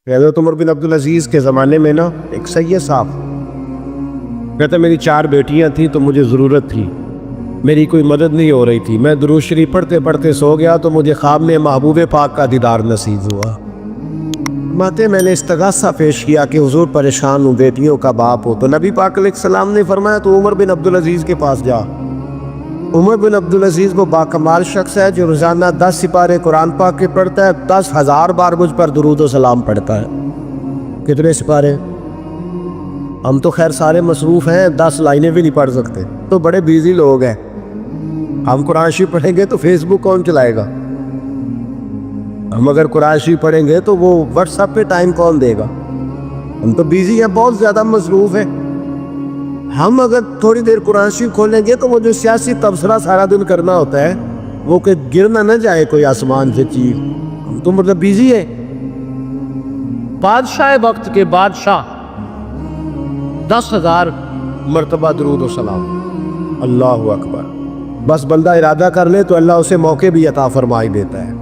حضرت عمر بن عبدالعزیز کے زمانے میں نا ایک سید صاحب کہتے میری 4 بیٹیاں تھیں تو مجھے ضرورت تھی، میری کوئی مدد نہیں ہو رہی تھی، میں درود شریف پڑھتے پڑھتے سو گیا تو مجھے خواب میں محبوب پاک کا دیدار نصیب ہوا۔ ماتے میں نے استغاثہ پیش کیا کہ حضور پریشان ہوں، بیٹیوں کا باپ ہو، تو نبی پاک علیہ السلام نے فرمایا تو عمر بن عبدالعزیز کے پاس جا۔ عمر بن عبدالعزیز وہ باکمال شخص ہے جو روزانہ 10 سپارے قرآن پاک کے پڑھتا ہے، 10,000 بار مجھ پر درود و سلام پڑھتا ہے۔ کتنے سپارے؟ ہم تو خیر سارے مصروف ہیں، 10 لائنیں بھی نہیں پڑھ سکتے، تو بڑے بیزی لوگ ہیں۔ ہم قرآن شریف پڑھیں گے تو فیس بک کون چلائے گا؟ ہم اگر قرآن شریف پڑھیں گے تو وہ واٹس ایپ پہ ٹائم کون دے گا؟ ہم تو بیزی ہیں، بہت زیادہ مصروف ہیں۔ ہم اگر تھوڑی دیر قرآن شریف کھولیں گے تو وہ جو سیاسی تبصرہ سارا دن کرنا ہوتا ہے وہ کہ گرنا نہ جائے کوئی آسمان سے چیز، ہم تو مطلب بیزی ہے۔ بادشاہ وقت کے بادشاہ 10,000 مرتبہ درود و سلام، اللہ اکبر۔ بس بندہ ارادہ کر لے تو اللہ اسے موقع بھی عطا فرمائی دیتا ہے،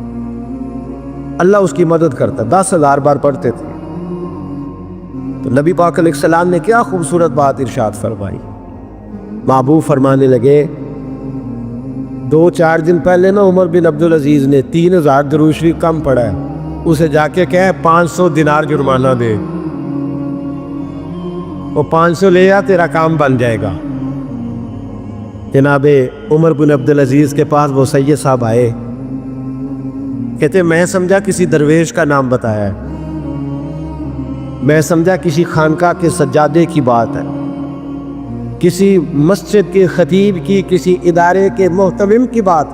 اللہ اس کی مدد کرتا ہے۔ 10,000 بار پڑھتے تھے تو نبی پاک علیہ السلام نے کیا خوبصورت بات ارشاد فرمائی۔ محبوب فرمانے لگے 2-4 دن پہلے نا عمر بن عبدالعزیز نے 3,000 درود شریف کم پڑھا ہے، اسے جا کے کہے 500 دینار جرمانہ دے، وہ 500 لے آ، تیرا کام بن جائے گا۔ جناب عمر بن عبدالعزیز کے پاس وہ سید صاحب آئے، کہتے میں سمجھا کسی درویش کا نام بتایا ہے، میں سمجھا کسی خانقاہ کے سجادے کی بات ہے، کسی مسجد کے خطیب کی، کسی ادارے کے محتمم کی بات،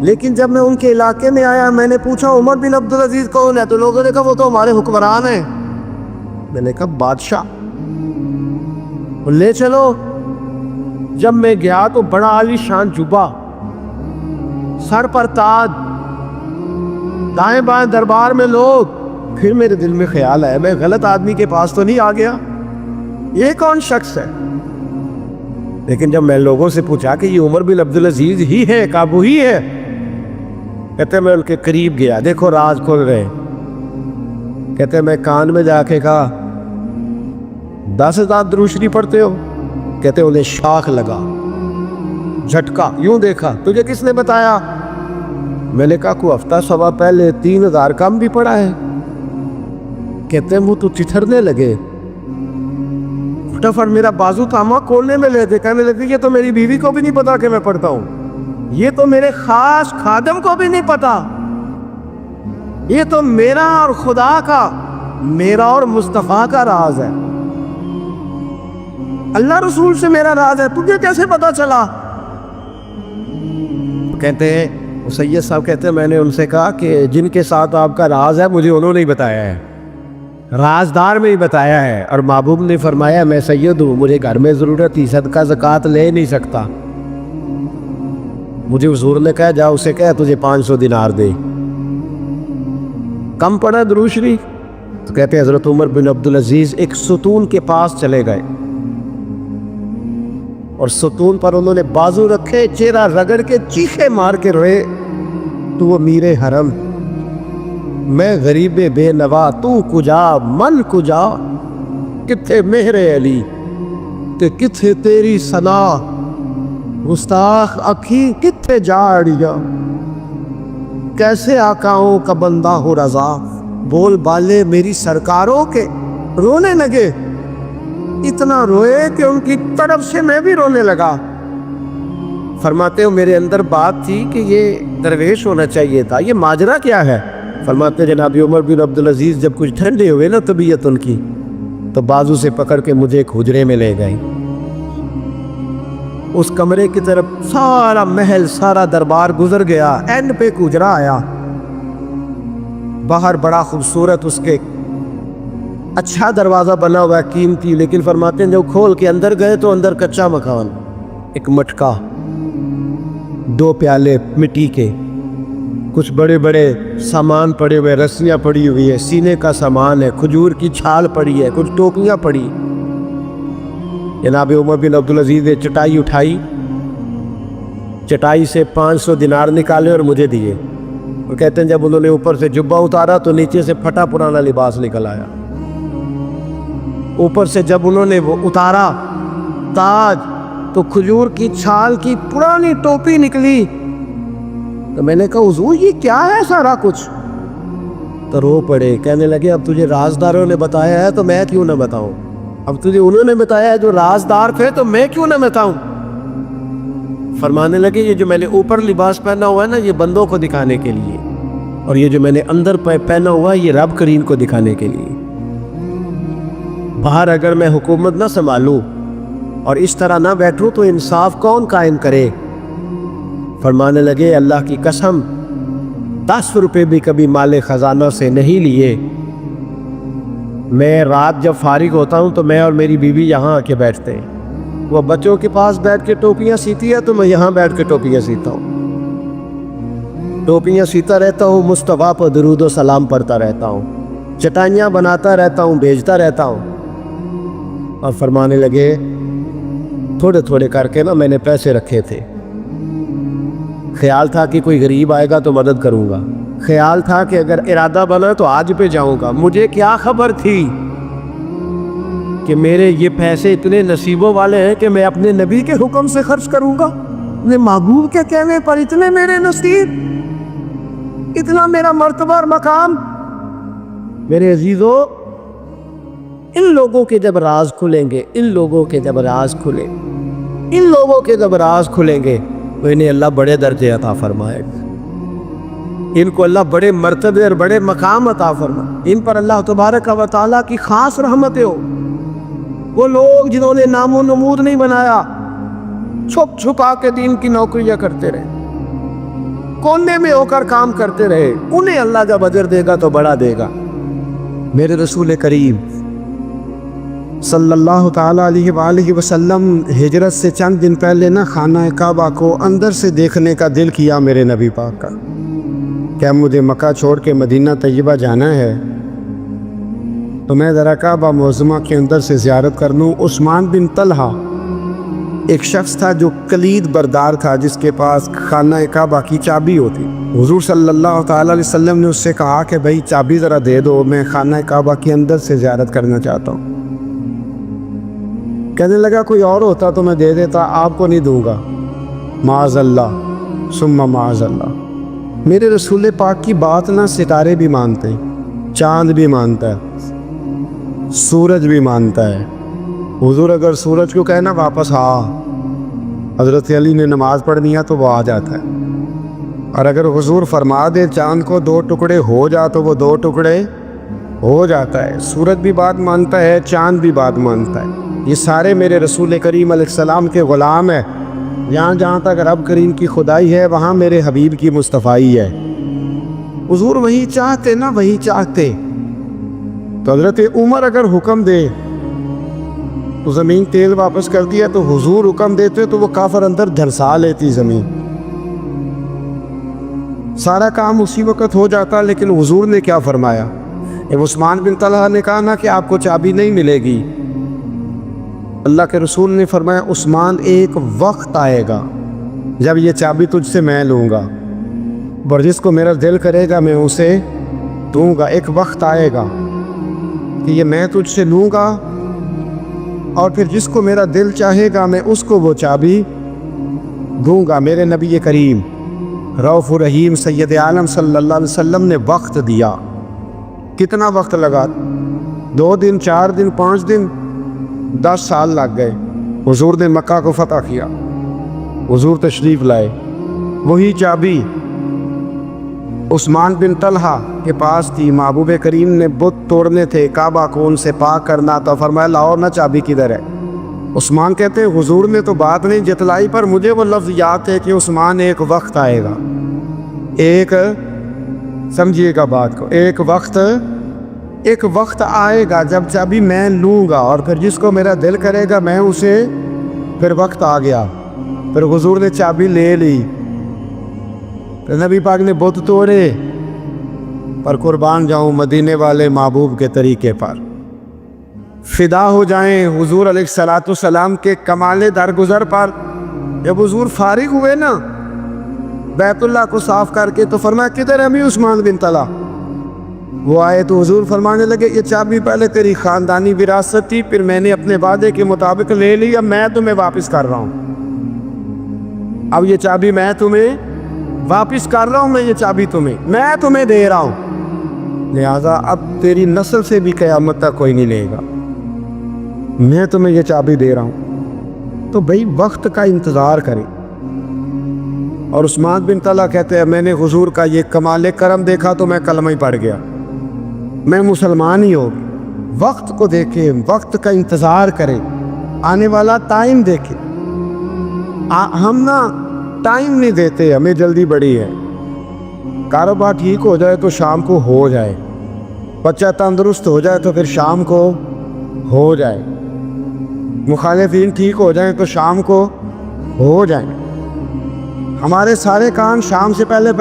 لیکن جب میں ان کے علاقے میں آیا میں نے پوچھا عمر بن عبدالعزیز کون ہے، تو لوگوں نے کہا وہ تو ہمارے حکمران ہیں۔ میں نے کہا بادشاہ لے چلو۔ جب میں گیا تو بڑا عالی شان جبہ، سر پر تاج، دائیں بائیں دربار میں لوگ۔ پھر میرے دل میں خیال آیا میں غلط آدمی کے پاس تو نہیں آ گیا، یہ کون شخص ہے؟ لیکن جب میں لوگوں سے پوچھا کہ یہ عمر بن عبدالعزیز ہی ہے، کابو ہی ہے، کہتے میں ان کے قریب گیا، دیکھو راز کھل رہے۔ کہتے میں کان میں جا کے کہا 10,000 درود شریف پڑھتے ہو؟ کہتے انہیں شاخ لگا، جھٹکا، یوں دیکھا، تجھے کس نے بتایا؟ میں نے کہا کوئی ہفتہ سوا پہلے 3,000 کم بھی پڑھا ہے۔ کہتے ہیں وہ تو چتھرنے لگے، فٹافٹ میرا بازو تھاما، کھولنے میں لے دے، کہنے لگے یہ تو میری بیوی کو بھی نہیں پتا کہ میں پڑھتا ہوں، یہ تو میرے خاص خادم کو بھی نہیں پتا، یہ تو میرا اور خدا کا، میرا اور مصطفیٰ کا راز ہے، اللہ رسول سے میرا راز ہے، تجھے کیسے پتا چلا؟ کہتے ہیں سید صاحب کہتے ہیں میں نے ان سے کہا کہ جن کے ساتھ آپ کا راز ہے مجھے انہوں نے ہی بتایا ہے، رازدار میں ہی بتایا ہے، اور محبوب نے فرمایا میں سید ہوں، مجھے گھر میں ضرورت تھی، صدقہ زکوٰۃ لے نہیں سکتا، مجھے حضور نے کہا جا اسے کہا تجھے 500 دینار دے۔ کم پڑھا درود شریف؟ تو کہتے ہیں حضرت عمر بن عبدالعزیز ایک ستون کے پاس چلے گئے اور ستون پر انہوں نے بازو رکھے، چہرہ رگڑ کے چیخے مار کے روئے، تو وہ میر حرم، میں غریب بے نوا، تو کجا من کجا، کتھے مہر علی تے کتھے تیری ثنا، گستاخ اکھی کتھے جاڑیا، کیسے آقاؤں کا بندہ ہو رضا، بول بالے میری سرکاروں کے۔ رونے لگے، اتنا روئے کہ ان کی طرف سے میں بھی رونے لگا۔ فرماتے ہو میرے اندر بات تھی کہ یہ درویش ہونا چاہیے تھا، یہ ماجرا کیا ہے؟ فرماتے جناب عمر بن عبدالعزیز جب کچھ ٹھنڈے ہوئے نا طبیعت ان کی، تو بازو سے پکڑ کے مجھے ایک حجرے میں لے گئے، اس کمرے کی طرف سارا محل سارا دربار گزر گیا، اینڈ پہ ایک حجرا آیا، باہر بڑا خوبصورت اس کے اچھا دروازہ بنا ہوا ہے، قیمتی، لیکن فرماتے ہیں جب کھول کے اندر گئے تو اندر کچا مکان، ایک مٹکا، 2 پیالے مٹی کے، کچھ بڑے بڑے سامان پڑے ہوئے، رسیاں پڑی ہوئی ہے، سینے کا سامان ہے، کھجور کی چھال پڑی ہے، کچھ ٹوپیاں پڑی۔ جناب عمر بن عبدالعزیز نے چٹائی اٹھائی، چٹائی سے 500 دینار نکالے اور مجھے دیے، اور کہتے ہیں جب انہوں نے اوپر سے جبہ اتارا تو نیچے سے پھٹا پرانا لباس نکل آیا. اوپر سے جب انہوں نے وہ اتارا تاج تو کھجور کی چھال کی پرانی ٹوپی نکلی. تو میں نے کہا حضور یہ کیا ہے سارا کچھ؟ تو رو پڑے, کہنے لگے اب تجھے رازداروں نے بتایا ہے تو میں کیوں نہ بتاؤں, اب تجھے انہوں نے بتایا ہے جو رازدار تھے تو میں کیوں نہ بتاؤں. فرمانے لگے یہ جو میں نے اوپر لباس پہنا ہوا ہے نا یہ بندوں کو دکھانے کے لیے, اور یہ جو میں نے اندر پہنا ہوا ہے یہ رب کریم کو دکھانے کے لیے. باہر اگر میں حکومت نہ سنبھالوں اور اس طرح نہ بیٹھوں تو انصاف کون قائم کرے. فرمانے لگے اللہ کی قسم 10 روپے بھی کبھی مال خزانہ سے نہیں لیے. میں رات جب فارغ ہوتا ہوں تو میں اور میری بیوی یہاں آ کے بیٹھتے ہیں. وہ بچوں کے پاس بیٹھ کے ٹوپیاں سیتی ہے تو میں یہاں بیٹھ کے ٹوپیاں سیتا ہوں. ٹوپیاں سیتا رہتا ہوں, مصطفیٰ پر درود و سلام پڑھتا رہتا ہوں, چٹائیاں بناتا رہتا ہوں, بھیجتا رہتا ہوں. اور فرمانے لگے تھوڑے تھوڑے کر کے نا میں نے پیسے رکھے تھے. خیال تھا کہ کوئی غریب آئے گا تو مدد کروں گا, خیال تھا کہ اگر ارادہ بنا تو آج پہ جاؤں گا. مجھے کیا خبر تھی کہ میرے یہ پیسے اتنے نصیبوں والے ہیں کہ میں اپنے نبی کے حکم سے خرچ کروں گا. اپنے محبوب کے کہنے پر اتنے میرے نصیب, اتنا میرا مرتبہ اور مقام. میرے عزیزو, ان لوگوں کے جب راز کھلیں گے, ان لوگوں کے جب راز کھلیں, ان لوگوں کے جب راز کھلیں گے تو انہیں اللہ بڑے درجے عطا فرمائے گا, ان کو اللہ بڑے مرتبے اور بڑے مقام عطا فرمائے. ان پر اللہ تبارک و تعالیٰ کی خاص رحمتیں ہو. وہ لوگ جنہوں نے نام و نمود نہیں بنایا, چھپ چھپا کے دین کی نوکریاں کرتے رہے, کونے میں ہو کر کام کرتے رہے, انہیں اللہ جب اجر دے گا تو بڑا دے گا. میرے رسول کریم صلی اللہ تعالیٰ علیہ وآلہ وسلم ہجرت سے چند دن پہلے نا خانہ کعبہ کو اندر سے دیکھنے کا دل کیا میرے نبی پاک کا. کیا مجھے مکہ چھوڑ کے مدینہ طیبہ جانا ہے تو میں ذرا کعبہ معظمہ کے اندر سے زیارت کر لوں. عثمان بن طلحہ ایک شخص تھا جو کلید بردار تھا, جس کے پاس خانہ کعبہ کی چابی ہوتی. حضور صلی اللہ تعالیٰ علیہ وسلم نے اس سے کہا کہ بھائی چابی ذرا دے دو, میں خانہ کعبہ کے اندر سے زیارت کرنا چاہتا ہوں. کہنے لگا کوئی اور ہوتا تو میں دے دیتا, آپ کو نہیں دوں گا. معاذ اللہ ثم معاذ اللہ. میرے رسول پاک کی بات نہ ستارے بھی مانتے ہیں, چاند بھی مانتا ہے, سورج بھی مانتا ہے. حضور اگر سورج کو کہنا واپس حضرت علی نے نماز پڑھنی ہے تو وہ آ جاتا ہے. اور اگر حضور فرما دے چاند کو 2 ٹکڑے ہو جا تو وہ 2 ٹکڑے ہو جاتا ہے. سورج بھی بات مانتا ہے, چاند بھی بات مانتا ہے. یہ سارے میرے رسول کریم علیہ السلام کے غلام ہیں. جہاں جہاں تک رب کریم کی خدائی ہے وہاں میرے حبیب کی مصطفیٰ ہے. حضور وہی چاہتے نا, وہی چاہتے. تو حضرت عمر اگر حکم دے تو زمین تیل واپس کر دیا, تو حضور حکم دیتے تو وہ کافر اندر دھنسا لیتی زمین. سارا کام اسی وقت ہو جاتا. لیکن حضور نے کیا فرمایا؟ عثمان بن طلحہ نے کہا نا کہ آپ کو چابی نہیں ملے گی. اللہ کے رسول نے فرمایا عثمان ایک وقت آئے گا جب یہ چابی تجھ سے میں لوں گا, اور جس کو میرا دل کرے گا میں اسے دوں گا. ایک وقت آئے گا کہ یہ میں تجھ سے لوں گا, اور پھر جس کو میرا دل چاہے گا میں اس کو وہ چابی دوں گا. میرے نبی کریم رؤوف رحیم سید عالم صلی اللہ علیہ وسلم نے وقت دیا. کتنا وقت لگا؟ 2 دن, 4 دن, 5 دن, 10 سال لگ گئے. حضور نے مکہ کو فتح کیا, حضور تشریف لائے. وہی چابی عثمان بن طلحہ کے پاس تھی. محبوب کریم نے بت توڑنے تھے, کعبہ کو ان سے پاک کرنا تھا. فرمایا لاؤ نا چابی کدھر ہے؟ عثمان کہتے ہیں حضور نے تو بات نہیں جتلائی, پر مجھے وہ لفظ یاد ہے کہ عثمان ایک وقت آئے گا, ایک سمجھیے گا بات کو, ایک وقت آئے گا جب چابی میں لوں گا, اور پھر جس کو میرا دل کرے گا میں اسے. پھر وقت آ گیا, پھر حضور نے چابی لے لی. پھر نبی پاک نے بت توڑے, پر قربان جاؤں مدینے والے محبوب کے طریقے پر. فدا ہو جائیں حضور علیہ الصلوۃ والسلام کے کمال درگزر پر. جب حضور فارغ ہوئے نا بیت اللہ کو صاف کر کے تو فرمایا کدھر ہے امیر عثمان بن طلحہ؟ وہ آئے تو حضور فرمانے لگے یہ چابی پہلے تیری خاندانی وراثت تھی، پھر میں نے اپنے وعدے کے مطابق لے لی، اب میں تمہیں واپس کر رہا ہوں، اب یہ چابی میں تمہیں واپس کر رہا ہوں، میں یہ چابی میں تمہیں دے رہا ہوں، لہذا اب تیری نسل سے بھی قیامت تک کوئی نہیں لے گا، میں تمہیں یہ چابی دے رہا ہوں۔ تو بھئی وقت کا انتظار کریں۔ اور عثمان بن طلحہ کہتے ہیں میں نے حضور کا یہ کمال کرم دیکھا تو میں کلمہ ہی پڑھ گیا، میں مسلمان ہی ہو گیا۔ وقت کو دیکھیں، وقت کا انتظار کریں، آنے والا ٹائم دیکھیں۔ ہم نا ٹائم نہیں دیتے، ہمیں جلدی بڑی ہے، کاروبار ٹھیک ہو جائے تو شام کو ہو جائے، بچہ تندرست ہو جائے تو پھر شام کو ہو جائے، مخالفین ٹھیک ہو جائیں تو شام کو ہو جائیں۔ ہمارے سارے کام شام سے پہلے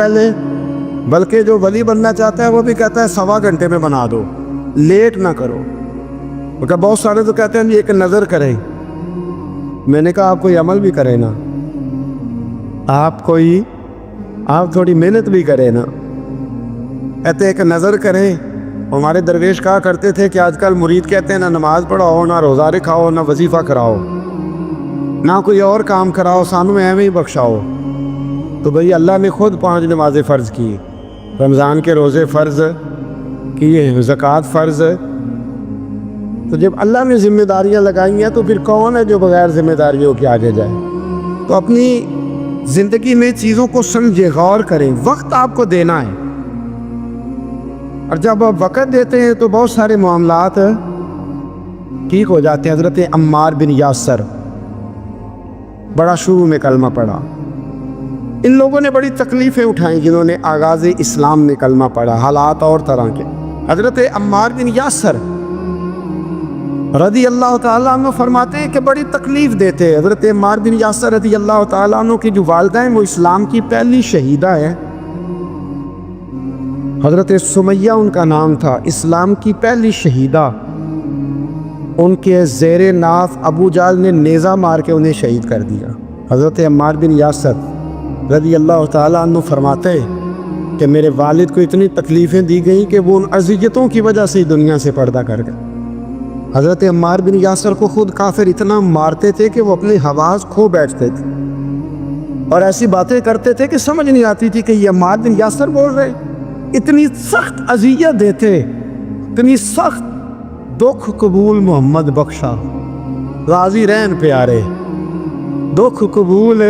بلکہ جو ولی بننا چاہتا ہے وہ بھی کہتا ہے 1.25 گھنٹے میں بنا دو، لیٹ نہ کرو۔ بہت سارے تو کہتے ہیں یہ ایک نظر کریں، میں نے کہا آپ کوئی عمل بھی کریں نا، آپ تھوڑی محنت بھی کریں نا، کہتے ایک نظر کریں۔ ہمارے درویش کہا کرتے تھے کہ آج کل مرید کہتے ہیں نہ نماز پڑھاؤ، نہ روزہ رکھاؤ، نہ وظیفہ کراؤ، نہ کوئی اور کام کراؤ، سانو ایویں ہی بخشاؤ۔ تو بھئی اللہ نے خود 5 نمازیں فرض کی، رمضان کے روزے فرض کیے، زکوٰۃ فرض۔ تو جب اللہ نے ذمہ داریاں لگائی ہیں تو پھر کون ہے جو بغیر ذمہ داریوں کے آگے جائے؟ تو اپنی زندگی میں چیزوں کو سمجھے، غور کریں، وقت آپ کو دینا ہے، اور جب آپ وقت دیتے ہیں تو بہت سارے معاملات ٹھیک ہو جاتے ہیں۔ حضرت عمار بن یاسر بڑا شروع میں کلمہ پڑھا، ان لوگوں نے بڑی تکلیفیں اٹھائیں جنہوں نے آغاز اسلام میں کلمہ پڑھا، حالات اور طرح کے۔ حضرت عمار بن یاسر رضی اللہ تعالیٰ عنہ فرماتے ہیں کہ بڑی تکلیف دیتے۔ حضرت عمار بن یاسر رضی اللہ تعالیٰ عنہ کی جو والدہ ہیں وہ اسلام کی پہلی شہیدہ ہے، حضرت سمیہ ان کا نام تھا، اسلام کی پہلی شہیدہ۔ ان کے زیر ناف ابو جہل نے نیزہ مار کے انہیں شہید کر دیا۔ حضرت عمار بن یاسر رضی اللہ تعالیٰ عنہ فرماتے کہ میرے والد کو اتنی تکلیفیں دی گئیں کہ وہ ان اذیتوں کی وجہ سے دنیا سے پردہ کر گئے۔ حضرت عمار بن یاسر کو خود کافر اتنا مارتے تھے کہ وہ اپنے حواس کھو بیٹھتے تھے اور ایسی باتیں کرتے تھے کہ سمجھ نہیں آتی تھی کہ یہ عمار بن یاسر بول رہے، اتنی سخت اذیت دیتے، اتنی سخت۔ دکھ قبول محمد بخشا، راضی رہن پیارے، دکھ قبول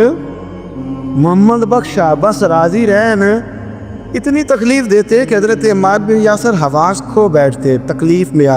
محمد بخشا، بس راضی رہن۔ اتنی تکلیف دیتے کہ حضرت عمار بن یاسر حواس کھو بیٹھتے، تکلیف میں آتے۔